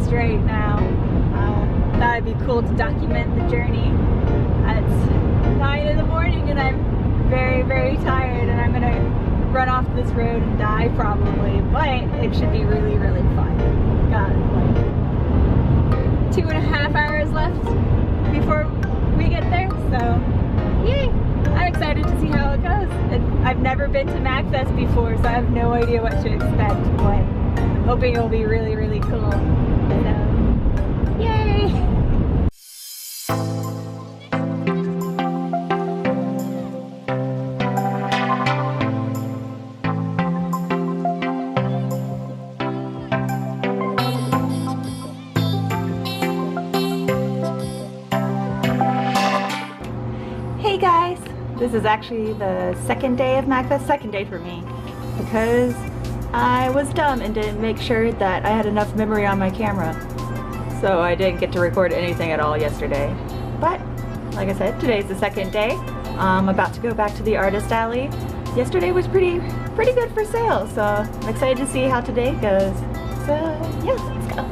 straight now. Thought it'd be cool to document the journey. It's 9 in the morning and I'm very, very tired, and I'm gonna run off this road and die probably, but it should be really, really fun. Got like 2.5 hours left before we get there, so yay! I'm excited to see how it goes. I've never been to MAGFest before, so I have no idea what to expect, but I'm hoping it'll be really, really cool. So, yay! Hey guys! This is actually the second day of MAGFest, second day for me, because I was dumb and didn't make sure that I had enough memory on my camera. So I didn't get to record anything at all yesterday. But, like I said, today's the second day. I'm about to go back to the artist alley. Yesterday was pretty good for sale, so I'm excited to see how today goes. So, yeah, let's go.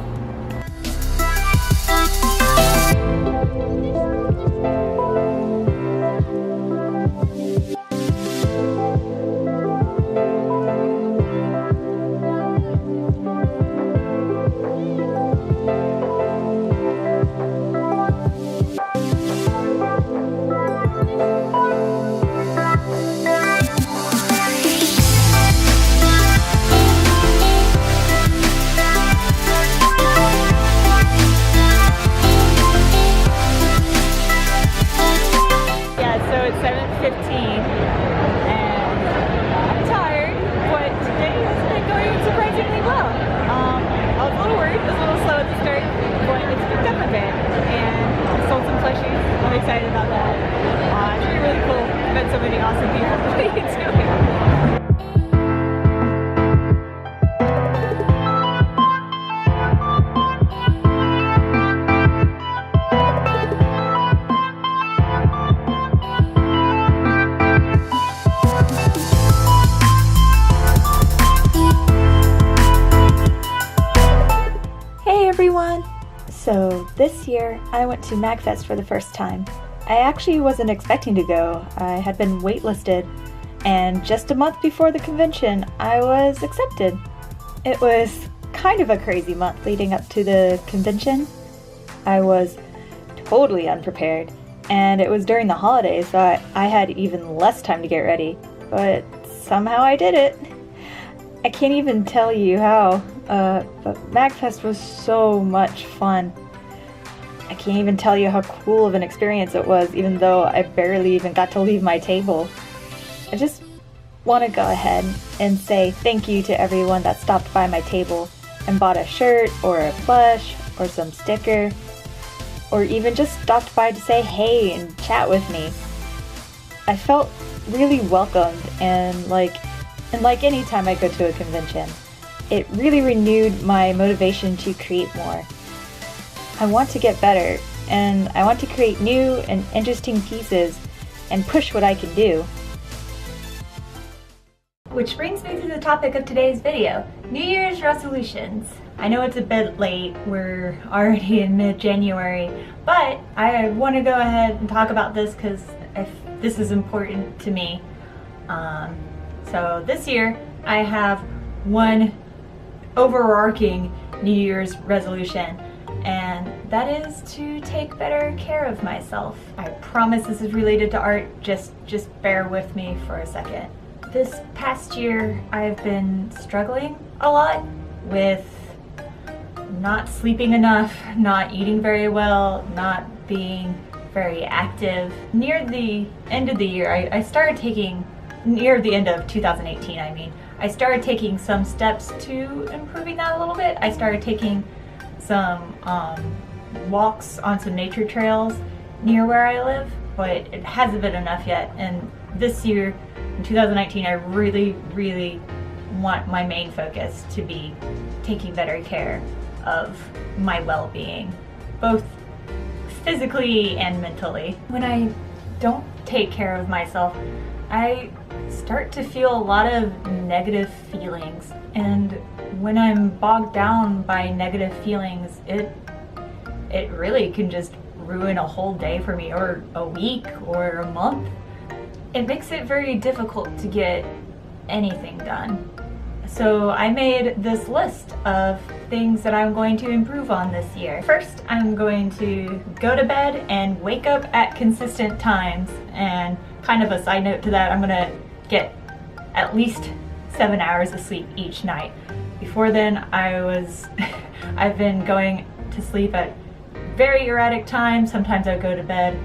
It's 7:15 and I'm tired, but today has been going surprisingly well. I was a little worried, it was a little slow at the start, but it's picked up a bit, and I sold some plushies. I'm excited about that. It's been really cool. I've met so many awesome people. What are you doing? Everyone! So this year I went to MAGFest for the first time. I actually wasn't expecting to go. I had been waitlisted, and just a month before the convention I was accepted. It was kind of a crazy month leading up to the convention. I was totally unprepared, and it was during the holidays, so I had even less time to get ready, but somehow I did it. I can't even tell you how, but MAGFest was so much fun. I can't even tell you how cool of an experience it was, even though I barely even got to leave my table. I just want to go ahead and say thank you to everyone that stopped by my table and bought a shirt or a plush or some sticker, or even just stopped by to say hey and chat with me. I felt really welcomed, and like any time I go to a convention, it really renewed my motivation to create more. I want to get better, and I want to create new and interesting pieces and push what I can do. Which brings me to the topic of today's video, New Year's resolutions. I know it's a bit late, we're already in mid-January, but I want to go ahead and talk about this because this is important to me. So this year I have one overarching New Year's resolution, and that is to take better care of myself. I promise this is related to art, just bear with me for a second. This past year I've been struggling a lot with not sleeping enough, not eating very well, not being very active. Near the end of the year, near the end of 2018, I started taking some steps to improving that a little bit. I started taking some walks on some nature trails near where I live, but it hasn't been enough yet. And this year, in 2019, I really want my main focus to be taking better care of my well-being, both physically and mentally. When I don't take care of myself, I start to feel a lot of negative feelings. And when I'm bogged down by negative feelings, it really can just ruin a whole day for me, or a week, or a month. It makes it very difficult to get anything done. So I made this list of things that I'm going to improve on this year. First, I'm going to go to bed and wake up at consistent times. And kind of a side note to that, I'm gonna get at least 7 hours of sleep each night. Before then, I've been going to sleep at very erratic times. Sometimes I would go to bed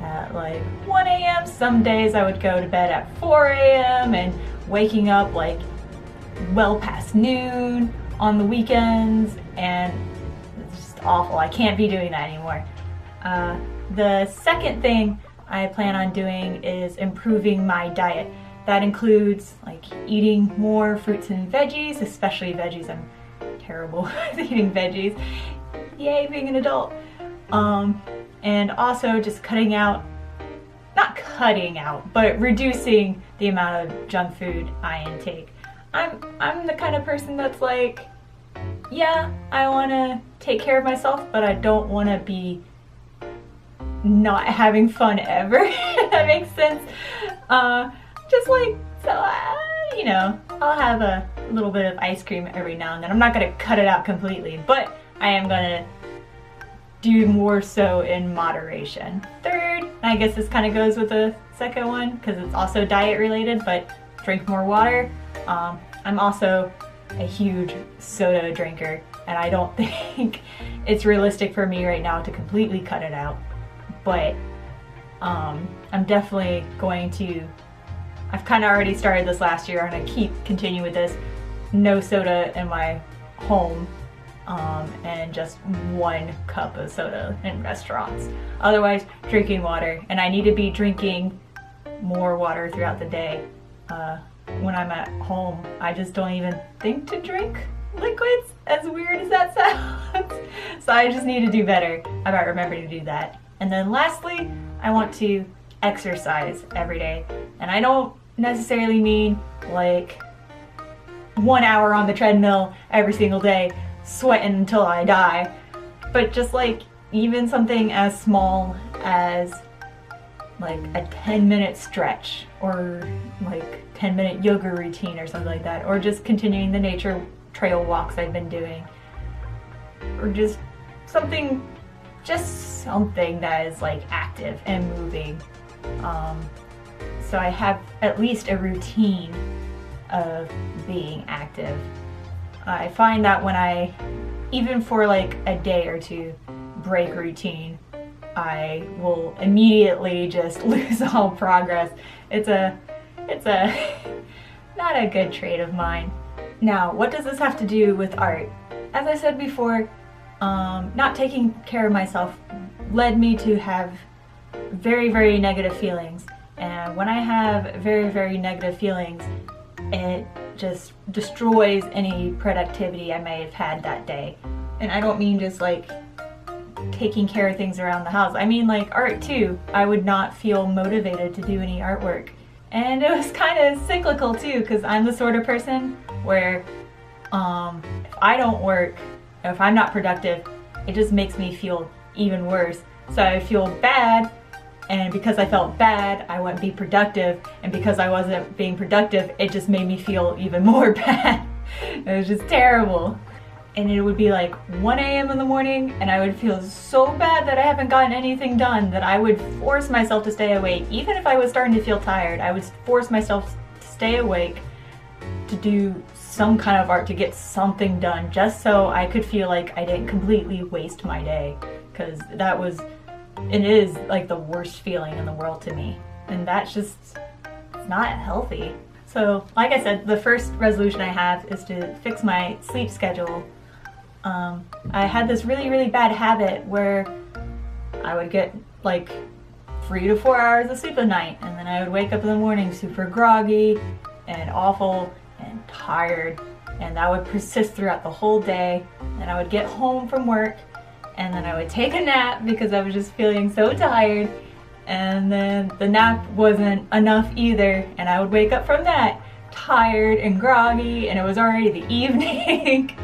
at like 1 a.m. Some days I would go to bed at 4 a.m. and waking up like well past noon on the weekends, and it's just awful. I can't be doing that anymore. The second thing I plan on doing is improving my diet. That includes like eating more fruits and veggies, especially veggies. I'm terrible at eating veggies. Yay, being an adult. And also just not cutting out, but reducing the amount of junk food I intake. I'm the kind of person that's like, yeah, I want to take care of myself, but I don't want to be not having fun ever. If that makes sense. Just like, so, you know, I'll have a little bit of ice cream every now and then. I'm not going to cut it out completely, but I am going to do more so in moderation. Third, I guess this kind of goes with the second one because it's also diet related, but drink more water. I'm also a huge soda drinker, and I don't think it's realistic for me right now to completely cut it out, but I'm definitely going to, I've kind of already started this last year, and I keep continuing with this. No soda in my home, and just 1 cup of soda in restaurants. Otherwise, drinking water, and I need to be drinking more water throughout the day. When I'm at home, I just don't even think to drink liquids, as weird as that sounds. So I just need to do better about remembering to do that. And then lastly, I want to exercise every day. And I don't necessarily mean like 1 hour on the treadmill every single day, sweating until I die, but just like even something as small as like a 10-minute stretch, or like 10-minute yoga routine or something like that, or just continuing the nature trail walks I've been doing, or just something that is like active and moving. So I have at least a routine of being active. I find that when I, even for like a day or two, break routine, I will immediately just lose all progress. It's a not a good trait of mine. Now, what does this have to do with art? As I said before, not taking care of myself led me to have very, very negative feelings. And when I have very, very negative feelings, it just destroys any productivity I may have had that day. And I don't mean just like taking care of things around the house. I mean like art too. I would not feel motivated to do any artwork. And it was kind of cyclical too, because I'm the sort of person where if I don't work, if I'm not productive, it just makes me feel even worse. So I feel bad, and because I felt bad, I wouldn't be productive, and because I wasn't being productive, it just made me feel even more bad. It was just terrible. And it would be like 1 a.m. in the morning, and I would feel so bad that I haven't gotten anything done that I would force myself to stay awake. Even if I was starting to feel tired, I would force myself to stay awake to do some kind of art, to get something done, just so I could feel like I didn't completely waste my day. Because it is like the worst feeling in the world to me. And that's just, it's not healthy. So, like I said, the first resolution I have is to fix my sleep schedule. I had this really, really bad habit where I would get like 3 to 4 hours of sleep a night, and then I would wake up in the morning super groggy and awful and tired, and that would persist throughout the whole day. And I would get home from work, and then I would take a nap because I was just feeling so tired, and then the nap wasn't enough either, and I would wake up from that tired and groggy, and it was already the evening,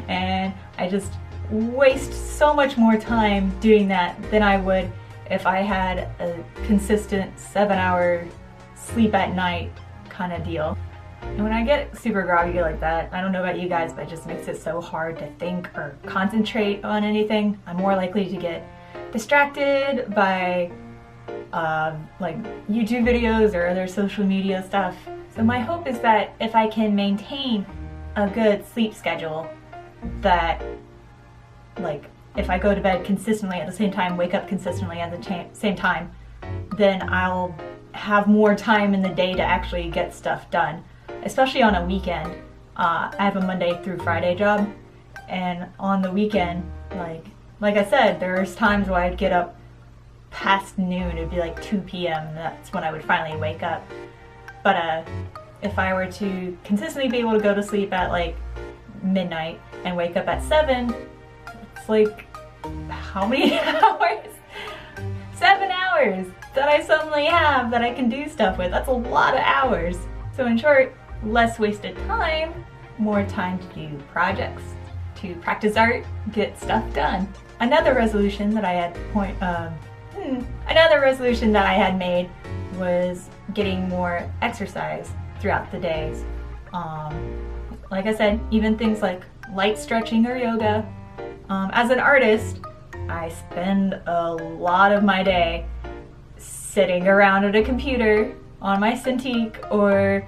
and I just waste so much more time doing that than I would if I had a consistent 7-hour sleep at night kind of deal. And when I get super groggy like that, I don't know about you guys, but it just makes it so hard to think or concentrate on anything. I'm more likely to get distracted by like YouTube videos or other social media stuff. So my hope is that if I can maintain a good sleep schedule, that like if I go to bed consistently at the same time, wake up consistently at the same time, then I'll have more time in the day to actually get stuff done, especially on a weekend. I have a Monday through Friday job, and on the weekend, like I said, there's times where I'd get up past noon. It'd be like 2 p.m. That's when I would finally wake up. But if I were to consistently be able to go to sleep at like midnight and wake up at 7, it's like, how many hours? 7 hours that I suddenly have that I can do stuff with. That's a lot of hours. So in short, less wasted time, more time to do projects, to practice art, get stuff done. Another resolution that I had made was getting more exercise throughout the days. Like I said, even things like light stretching or yoga. As an artist, I spend a lot of my day sitting around at a computer on my Cintiq or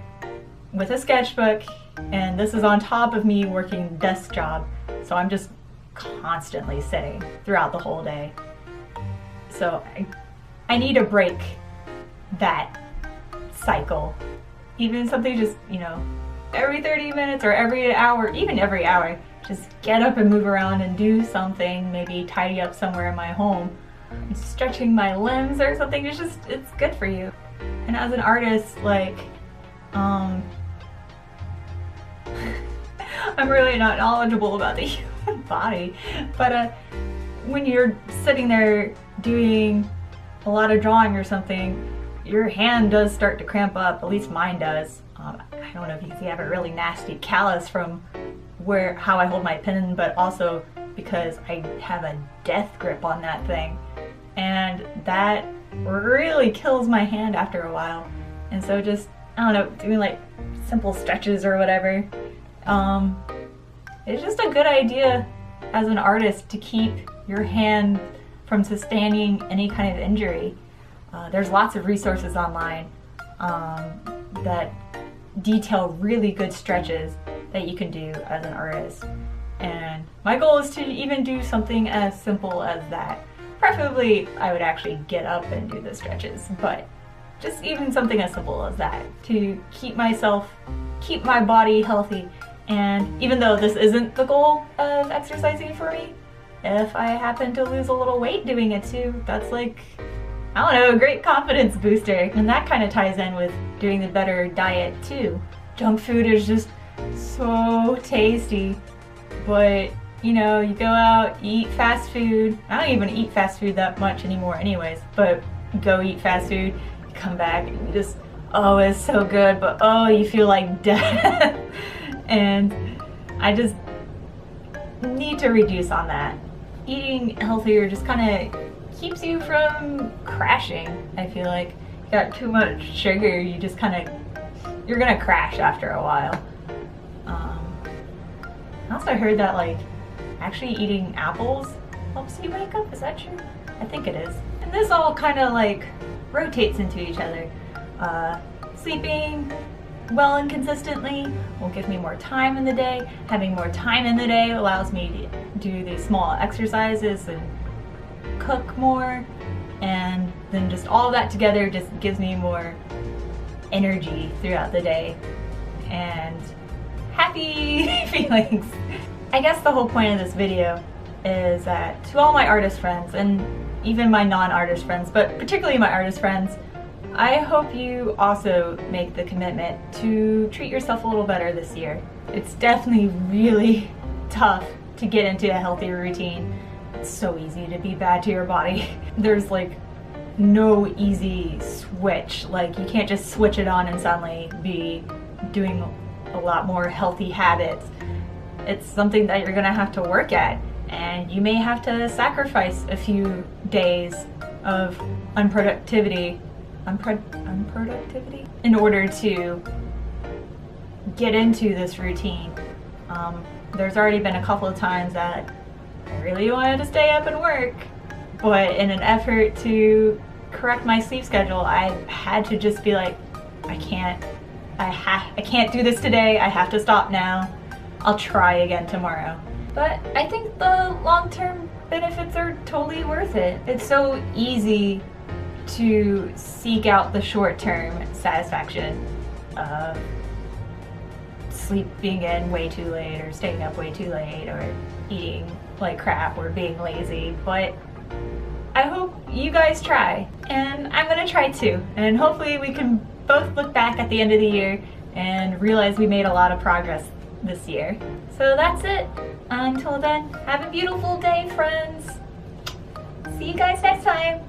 with a sketchbook, and this is on top of me working desk job, so I'm just constantly sitting throughout the whole day. So I need to break that cycle. Even something just, you know, every 30 minutes or every hour, even every hour, just get up and move around and do something, maybe tidy up somewhere in my home. Stretching my limbs or something, it's good for you. And as an artist, like, I'm really not knowledgeable about the human body, but when you're sitting there doing a lot of drawing or something, your hand does start to cramp up, at least mine does. I don't know if you can see, I have a really nasty callus from how I hold my pen, but also because I have a death grip on that thing, and that really kills my hand after a while. And so just, I don't know, doing like simple stretches or whatever, it's just a good idea as an artist to keep your hand from sustaining any kind of injury. There's lots of resources online that detail really good stretches that you can do as an artist. And my goal is to even do something as simple as that. Preferably, I would actually get up and do the stretches, but just even something as simple as that to keep my body healthy. And even though this isn't the goal of exercising for me, if I happen to lose a little weight doing it too, that's like, I don't know, a great confidence booster. And that kind of ties in with doing the better diet too. Junk food is just so tasty, but you know, you go out, eat fast food. I don't even eat fast food that much anymore anyways, but you go eat fast food, you come back and you just, oh, it's so good, but oh, you feel like death. And I just need to reduce on that. Eating healthier just kind of keeps you from crashing. I feel like you got too much sugar, you just you're gonna crash after a while. I also heard that like actually eating apples helps you wake up. Is that true? I think it is. And this all kind of like rotates into each other. Sleeping well and consistently will give me more time in the day. Having more time in the day allows me to do these small exercises and cook more, and then just all of that together just gives me more energy throughout the day and happy feelings. I guess the whole point of this video is that to all my artist friends, and even my non-artist friends, but particularly my artist friends, I hope you also make the commitment to treat yourself a little better this year. It's definitely really tough to get into a healthy routine. It's so easy to be bad to your body. There's like no easy switch. Like, you can't just switch it on and suddenly be doing a lot more healthy habits. It's something that you're gonna have to work at, and you may have to sacrifice a few days of unproductivity in order to get into this routine. There's already been a couple of times that I really wanted to stay up and work, but in an effort to correct my sleep schedule, I had to just be like, I can't do this today. I have to stop now. I'll try again tomorrow. But I think the long-term benefits are totally worth it. It's so easy to seek out the short-term satisfaction of sleeping in way too late or staying up way too late or eating like crap or being lazy, but I hope you guys try, and I'm gonna try too, and hopefully we can both look back at the end of the year and realize we made a lot of progress this year. So that's it. Until then, have a beautiful day, friends. See you guys next time.